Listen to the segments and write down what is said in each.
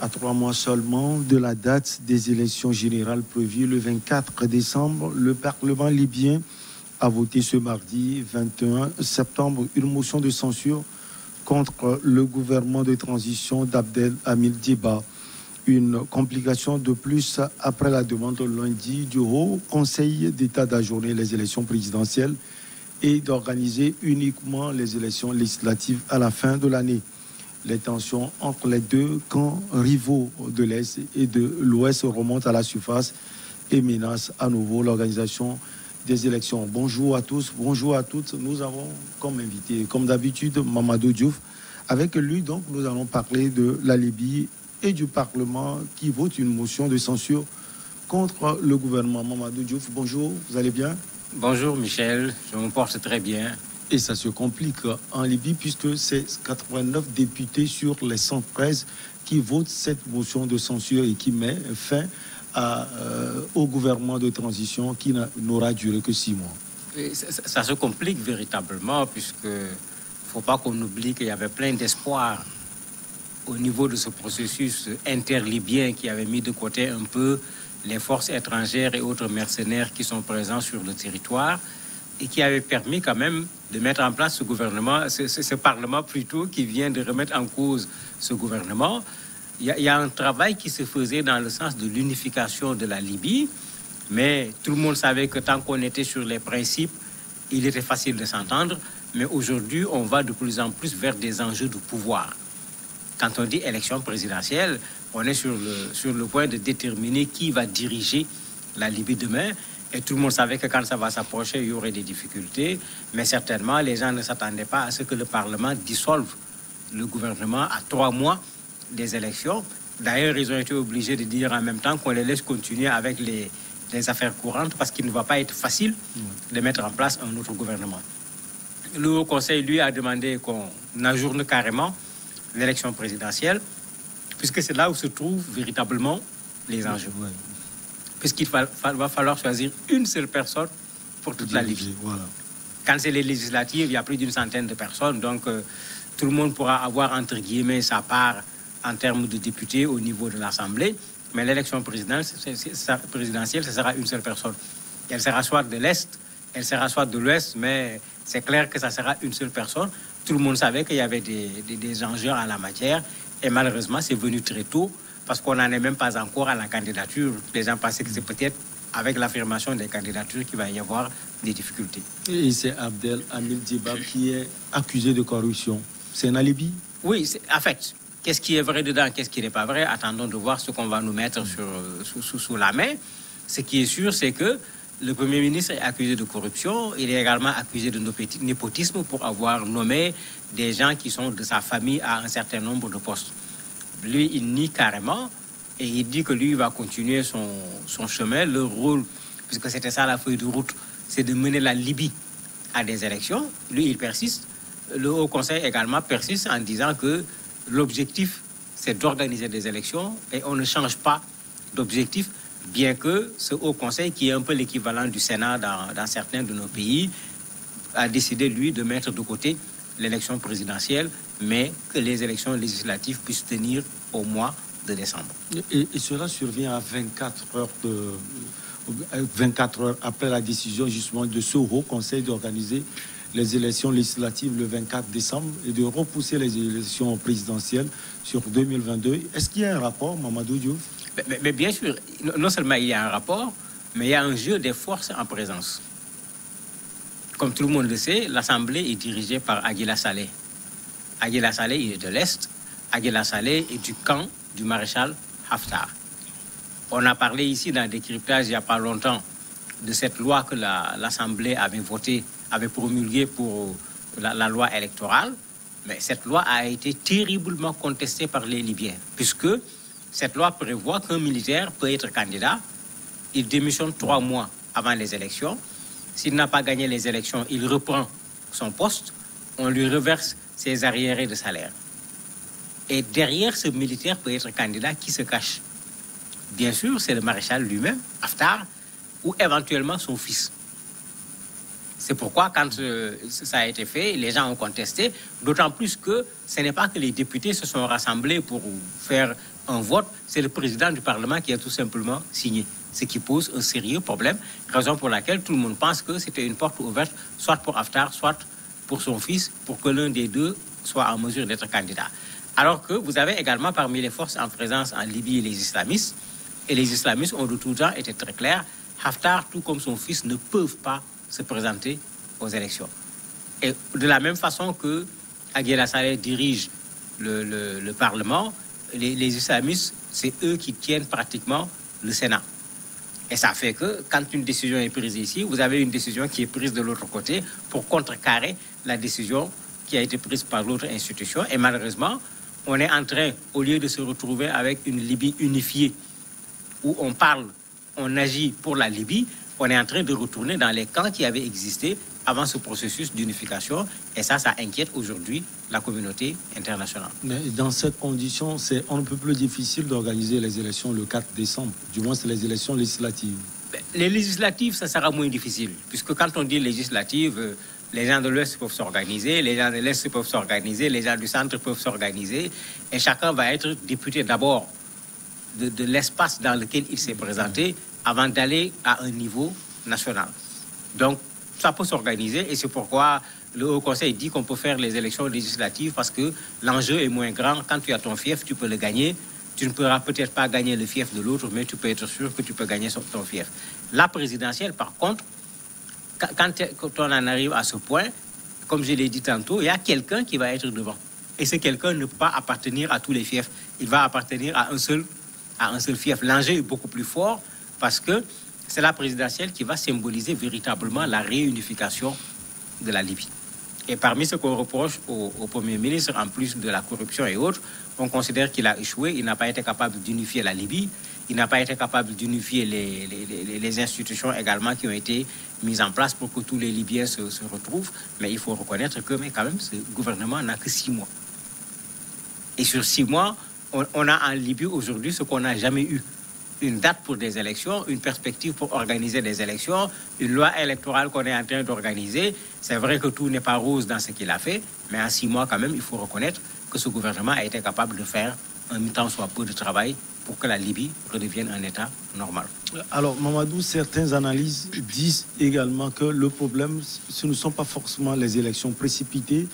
À 3 mois seulement de la date des élections générales prévues le 24 décembre, le Parlement libyen a voté ce mardi 21 septembre une motion de censure contre le gouvernement de transition d'Abdel Hamid Djeba. Une complication de plus après la demande lundi du Haut Conseil d'État d'ajourner les élections présidentielles et d'organiser uniquement les élections législatives à la fin de l'année. Les tensions entre les deux camps rivaux de l'Est et de l'Ouest remontent à la surface et menacent à nouveau l'organisation des élections. Bonjour à tous, bonjour à toutes. Nous avons comme invité, comme d'habitude, Mamadou Diouf. Avec lui, donc, nous allons parler de la Libye et du Parlement qui vote une motion de censure contre le gouvernement. Mamadou Diouf, bonjour, vous allez bien? Bonjour Michel, je me porte très bien. Et ça se complique en Libye puisque c'est 89 députés sur les 113 qui votent cette motion de censure et qui met fin au gouvernement de transition qui n'aura duré que 6 mois. Ça se complique véritablement puisque ne faut pas qu'on oublie qu'il y avait plein d'espoir au niveau de ce processus interlibyen qui avait mis de côté un peu les forces étrangères et autres mercenaires qui sont présents sur le territoire et qui avait permis quand même de mettre en place ce gouvernement, ce Parlement plutôt, qui vient de remettre en cause ce gouvernement. Il y a un travail qui se faisait dans le sens de l'unification de la Libye, mais tout le monde savait que tant qu'on était sur les principes, il était facile de s'entendre, mais aujourd'hui, on va de plus en plus vers des enjeux de pouvoir. Quand on dit élection présidentielle, on est sur le point de déterminer qui va diriger la Libye demain. Et tout le monde savait que quand ça va s'approcher, il y aurait des difficultés. Mais certainement, les gens ne s'attendaient pas à ce que le Parlement dissolve le gouvernement à 3 mois des élections. D'ailleurs, ils ont été obligés de dire en même temps qu'on les laisse continuer avec les affaires courantes parce qu'il ne va pas être facile de mettre en place un autre gouvernement. Le Haut Conseil, lui, a demandé qu'on ajourne carrément l'élection présidentielle, puisque c'est là où se trouvent véritablement les enjeux. Puisqu'il va falloir choisir une seule personne pour toute la Libye. Voilà. Quand c'est les législatives, il y a plus d'une centaine de personnes, donc tout le monde pourra avoir, entre guillemets, sa part en termes de députés au niveau de l'Assemblée, mais l'élection présidentielle, ce sera une seule personne. Elle sera soit de l'Est, elle sera soit de l'Ouest, mais c'est clair que ça sera une seule personne. Tout le monde savait qu'il y avait des enjeux en la matière, et malheureusement, c'est venu très tôt, parce qu'on n'en est même pas encore à la candidature. Les gens pensaient que c'est peut-être avec l'affirmation des candidatures qu'il va y avoir des difficultés. Et c'est Abdel Hamid Djeba qui est accusé de corruption. C'est un alibi? Oui, en fait, qu'est-ce qui est vrai dedans, qu'est-ce qui n'est pas vrai? Attendons de voir ce qu'on va nous mettre sous la main. Ce qui est sûr, c'est que le Premier ministre est accusé de corruption. Il est également accusé de népotisme pour avoir nommé des gens qui sont de sa famille à un certain nombre de postes. Lui, il nie carrément et il dit que lui va continuer son chemin. Le rôle, puisque c'était ça la feuille de route, c'est de mener la Libye à des élections. Lui, il persiste. Le Haut Conseil également persiste en disant que l'objectif, c'est d'organiser des élections et on ne change pas d'objectif, bien que ce Haut Conseil, qui est un peu l'équivalent du Sénat dans certains de nos pays, a décidé, lui, de mettre de côté l'élection présidentielle, mais que les élections législatives puissent tenir au mois de décembre. Et cela survient à 24 heures après la décision justement de ce Haut Conseil d'organiser les élections législatives le 24 décembre et de repousser les élections présidentielles sur 2022. Est-ce qu'il y a un rapport, Mamadou Diouf? Mais bien sûr, non seulement il y a un rapport, mais il y a un jeu des forces en présence. Comme tout le monde le sait, l'Assemblée est dirigée par Aguila Saleh. Aguila Saleh, il est de l'Est. Aguila Saleh est du camp du maréchal Haftar. On a parlé ici dans le décryptage il n'y a pas longtemps de cette loi que l'Assemblée avait votée, avait promulguée pour la loi électorale. Mais cette loi a été terriblement contestée par les Libyens, puisque cette loi prévoit qu'un militaire peut être candidat. Il démissionne 3 mois avant les élections. S'il n'a pas gagné les élections, il reprend son poste. On lui reverse ses arriérés de salaire. Et derrière ce militaire peut être candidat qui se cache. Bien sûr, c'est le maréchal lui-même, Haftar, ou éventuellement son fils. C'est pourquoi, quand ça a été fait, les gens ont contesté, d'autant plus que ce n'est pas que les députés se sont rassemblés pour faire un vote, c'est le président du Parlement qui a tout simplement signé, ce qui pose un sérieux problème, raison pour laquelle tout le monde pense que c'était une porte ouverte, soit pour Haftar, soit pour son fils, pour que l'un des deux soit en mesure d'être candidat. Alors que vous avez également parmi les forces en présence en Libye les islamistes, et les islamistes ont de tout temps été très clairs, Haftar, tout comme son fils, ne peuvent pas se présenter aux élections. Et de la même façon que Aguila Saleh dirige le Parlement, les islamistes, c'est eux qui tiennent pratiquement le Sénat. Et ça fait que quand une décision est prise ici, vous avez une décision qui est prise de l'autre côté pour contrecarrer la décision qui a été prise par l'autre institution. Et malheureusement, on est en train, au lieu de se retrouver avec une Libye unifiée, où on parle, on agit pour la Libye, on est en train de retourner dans les camps qui avaient existé avant ce processus d'unification. Et ça inquiète aujourd'hui la communauté internationale. Mais dans cette condition, c'est on ne peut plus difficile d'organiser les élections le 4 décembre. Du moins, c'est les élections législatives. Les législatives, ça sera moins difficile. Puisque quand on dit législatives, les gens de l'Ouest peuvent s'organiser, les gens de l'Est peuvent s'organiser, les gens du Centre peuvent s'organiser. Et chacun va être député d'abord de l'espace dans lequel il s'est présenté avant d'aller à un niveau national. Donc, ça peut s'organiser et c'est pourquoi le Haut Conseil dit qu'on peut faire les élections législatives parce que l'enjeu est moins grand. Quand tu as ton fief, tu peux le gagner. Tu ne pourras peut-être pas gagner le fief de l'autre, mais tu peux être sûr que tu peux gagner ton fief. La présidentielle, par contre, quand on en arrive à ce point, comme je l'ai dit tantôt, il y a quelqu'un qui va être devant. Et ce quelqu'un ne peut pas appartenir à tous les fiefs. Il va appartenir à un seul fief. L'enjeu est beaucoup plus fort parce que c'est la présidentielle qui va symboliser véritablement la réunification de la Libye. Et parmi ce qu'on reproche au Premier ministre, en plus de la corruption et autres, on considère qu'il a échoué, il n'a pas été capable d'unifier la Libye, il n'a pas été capable d'unifier les institutions également qui ont été mises en place pour que tous les Libyens se retrouvent. Mais il faut reconnaître que mais quand même, ce gouvernement n'a que 6 mois. Et sur 6 mois, on a en Libye aujourd'hui ce qu'on n'a jamais eu. Une date pour des élections, une perspective pour organiser des élections, une loi électorale qu'on est en train d'organiser. C'est vrai que tout n'est pas rose dans ce qu'il a fait, mais en 6 mois quand même, il faut reconnaître que ce gouvernement a été capable de faire un temps soit peu de travail pour que la Libye redevienne un État normal. Alors, Mamadou, certaines analyses disent également que le problème, ce ne sont pas forcément les élections précipitées,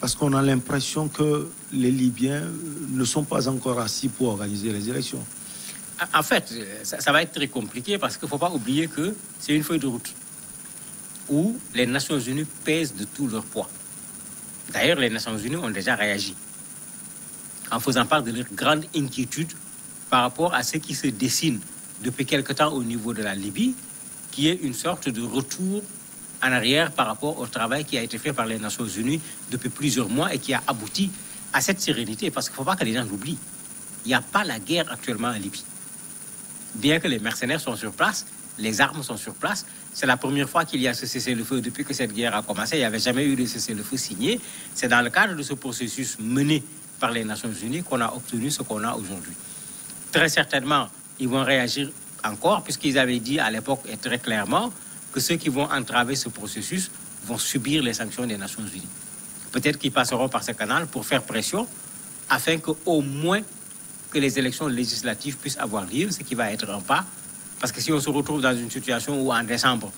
parce qu'on a l'impression que les Libyens ne sont pas encore assis pour organiser les élections. En fait, ça va être très compliqué parce qu'il ne faut pas oublier que c'est une feuille de route où les Nations Unies pèsent de tout leur poids. D'ailleurs, les Nations Unies ont déjà réagi en faisant part de leur grande inquiétude par rapport à ce qui se dessine depuis quelque temps au niveau de la Libye, qui est une sorte de retour en arrière par rapport au travail qui a été fait par les Nations Unies depuis plusieurs mois et qui a abouti à cette sérénité. Parce qu'il ne faut pas que les gens l'oublient. Il n'y a pas la guerre actuellement en Libye. Bien que les mercenaires sont sur place, les armes sont sur place. C'est la première fois qu'il y a ce cessez-le-feu depuis que cette guerre a commencé. Il n'y avait jamais eu de cessez-le-feu signé. C'est dans le cadre de ce processus mené par les Nations Unies qu'on a obtenu ce qu'on a aujourd'hui. Très certainement, ils vont réagir encore, puisqu'ils avaient dit à l'époque et très clairement que ceux qui vont entraver ce processus vont subir les sanctions des Nations Unies. Peut-être qu'ils passeront par ce canal pour faire pression, afin qu'au moins que les élections législatives puissent avoir lieu, ce qui va être un pas. Parce que si on se retrouve dans une situation où en décembre,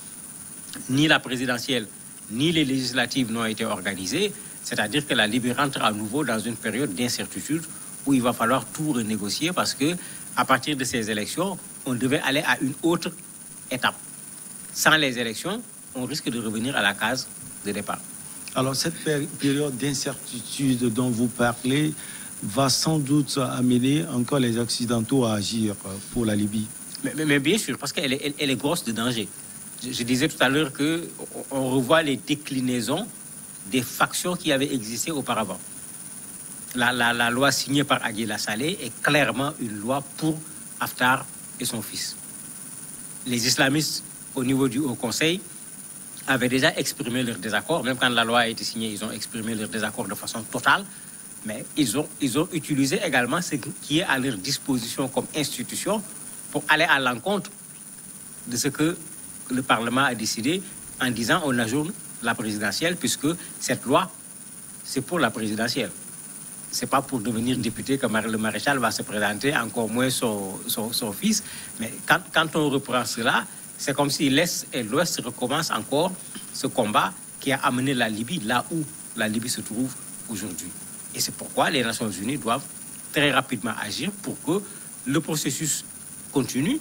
ni la présidentielle, ni les législatives n'ont été organisées, c'est-à-dire que la Libye rentre à nouveau dans une période d'incertitude où il va falloir tout renégocier parce que à partir de ces élections, on devait aller à une autre étape. Sans les élections, on risque de revenir à la case de départ. Alors cette période d'incertitude dont vous parlez va sans doute amener encore les Occidentaux à agir pour la Libye. Mais bien sûr, parce qu'elle est grosse de danger. Je disais tout à l'heure qu'on revoit les déclinaisons des factions qui avaient existé auparavant. La loi signée par Aguila Saleh est clairement une loi pour Haftar et son fils. Les islamistes, au niveau du Haut Conseil, avaient déjà exprimé leur désaccord. Même quand la loi a été signée, ils ont exprimé leur désaccord de façon totale. Mais ils ont utilisé également ce qui est à leur disposition comme institution pour aller à l'encontre de ce que le Parlement a décidé en disant on ajourne la présidentielle, puisque cette loi, c'est pour la présidentielle. Ce n'est pas pour devenir député que le maréchal va se présenter, encore moins son fils. Mais quand on reprend cela, c'est comme si l'Est et l'Ouest recommencent encore ce combat qui a amené la Libye là où la Libye se trouve aujourd'hui. Et c'est pourquoi les Nations Unies doivent très rapidement agir pour que le processus continue.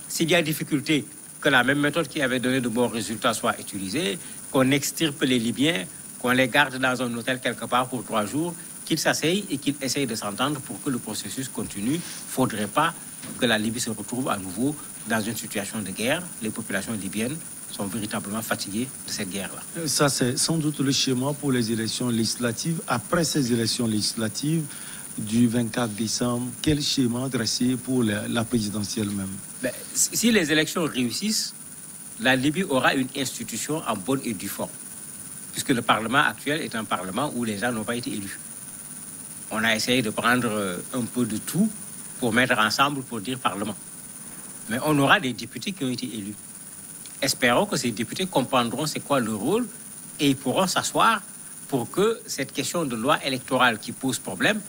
S'il y a difficulté, que la même méthode qui avait donné de bons résultats soit utilisée, qu'on extirpe les Libyens, qu'on les garde dans un hôtel quelque part pour 3 jours, qu'ils s'asseyent et qu'ils essayent de s'entendre pour que le processus continue. Il ne faudrait pas que la Libye se retrouve à nouveau dans une situation de guerre. Les populations libyennes sont véritablement fatiguées de cette guerre-là. Ça, c'est sans doute le schéma pour les élections législatives. Après ces élections législatives du 24 décembre, quel schéma dresser pour la présidentielle même? Si les élections réussissent, la Libye aura une institution en bonne et due forme, puisque le Parlement actuel est un Parlement où les gens n'ont pas été élus. On a essayé de prendre un peu de tout pour mettre ensemble pour dire Parlement. Mais on aura des députés qui ont été élus. Espérons que ces députés comprendront c'est quoi le rôle et ils pourront s'asseoir pour que cette question de loi électorale qui pose problème,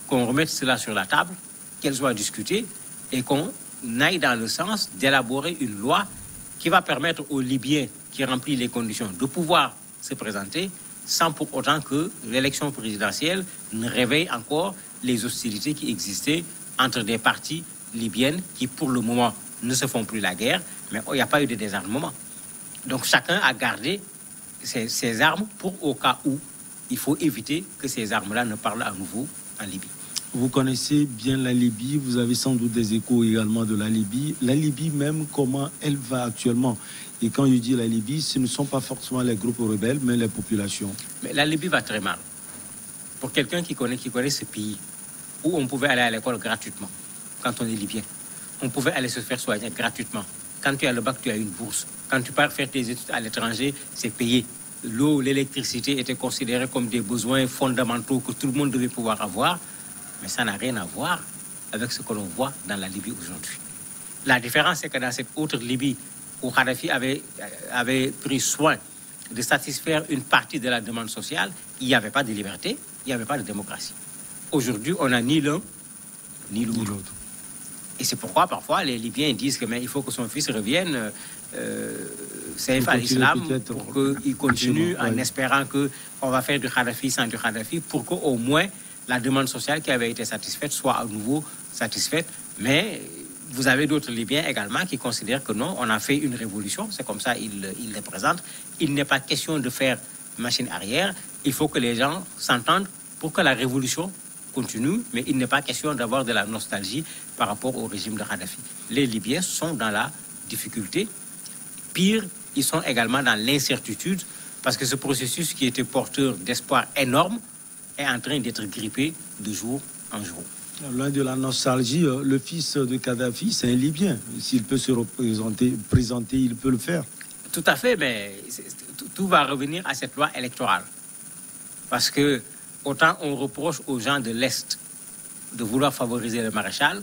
qu'on remette cela sur la table, qu'elle soit discutée et qu'on aille dans le sens d'élaborer une loi qui va permettre aux Libyens qui remplissent les conditions de pouvoir se présenter sans pour autant que l'élection présidentielle ne réveille encore les hostilités qui existaient entre des partis libyennes qui, pour le moment, ne se font plus la guerre, mais il n'y a pas eu de désarmement. Donc chacun a gardé ses armes pour au cas où il faut éviter que ces armes-là ne parlent à nouveau en Libye. Vous connaissez bien la Libye, vous avez sans doute des échos également de la Libye. La Libye même, comment elle va actuellement? Et quand je dis la Libye, ce ne sont pas forcément les groupes rebelles, mais les populations. Mais la Libye va très mal. Pour quelqu'un qui connaît ce pays, où on pouvait aller à l'école gratuitement, quand on est libyen, on pouvait aller se faire soigner gratuitement. Quand tu as le bac, tu as une bourse. Quand tu pars faire tes études à l'étranger, c'est payé. L'eau, l'électricité étaient considérés comme des besoins fondamentaux que tout le monde devait pouvoir avoir. Mais ça n'a rien à voir avec ce que l'on voit dans la Libye aujourd'hui. La différence, c'est que dans cette autre Libye, où Kadhafi avait pris soin de satisfaire une partie de la demande sociale, il n'y avait pas de liberté, il n'y avait pas de démocratie. Aujourd'hui, on n'a ni l'un, ni l'autre. Et c'est pourquoi, parfois, les Libyens disent que, mais il faut que son fils revienne, Saïf al-Islam, pour qu'il continue en espérant qu'on va faire du Kadhafi sans du Kadhafi, pour qu'au moins la demande sociale qui avait été satisfaite soit à nouveau satisfaite. Mais vous avez d'autres Libyens également qui considèrent que non, on a fait une révolution, c'est comme ça ils les présentent. Il n'est pas question de faire machine arrière, il faut que les gens s'entendent pour que la révolution continue, mais il n'est pas question d'avoir de la nostalgie par rapport au régime de Kadhafi. Les Libyens sont dans la difficulté. Pire, ils sont également dans l'incertitude parce que ce processus qui était porteur d'espoir énorme est en train d'être grippé de jour en jour. Loin de la nostalgie, le fils de Kadhafi, c'est un Libyen. S'il peut se présenter, il peut le faire. Tout à fait, mais tout va revenir à cette loi électorale. Parce que autant on reproche aux gens de l'Est de vouloir favoriser le maréchal,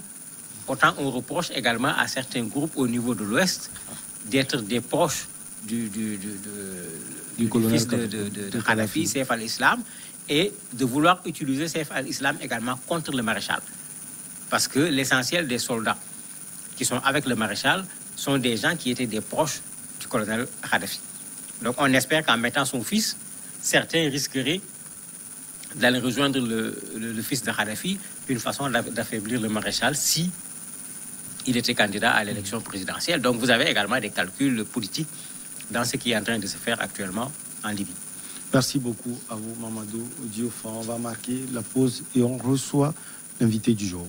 autant on reproche également à certains groupes au niveau de l'Ouest d'être des proches du fils de Kadhafi, Saïf al-Islam, et de vouloir utiliser Saïf al-Islam également contre le maréchal. Parce que l'essentiel des soldats qui sont avec le maréchal sont des gens qui étaient des proches du colonel Kadhafi. Donc on espère qu'en mettant son fils, certains risqueraient d'aller rejoindre le fils de Kadhafi, une façon d'affaiblir le maréchal si il était candidat à l'élection présidentielle. Donc vous avez également des calculs politiques dans ce qui est en train de se faire actuellement en Libye. Merci beaucoup à vous, Mamadou Diouf. On va marquer la pause et on reçoit l'invité du jour.